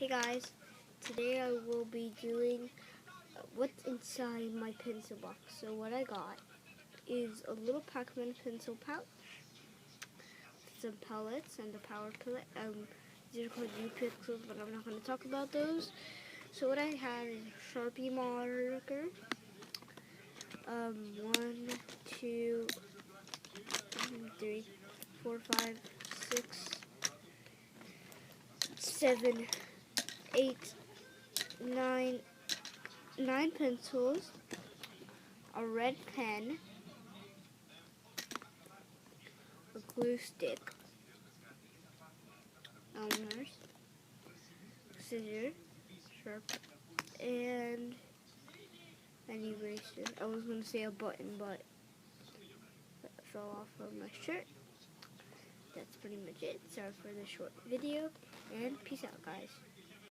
Hey guys, today I will be doing what's inside my pencil box. So what I got is a little Pac-Man pencil pouch, some pellets, and a power pellet. These are called U-Pixels, but I'm not going to talk about those. So what I have is a Sharpie marker, 1, 2, 3, 4, 5, 6, 7, 8, 9 pencils, a red pen, a glue stick, Elmer's, scissors, sharp, and an eraser. I was going to say a button, but it fell off of my shirt. That's pretty much it. Sorry for the short video, and peace out, guys.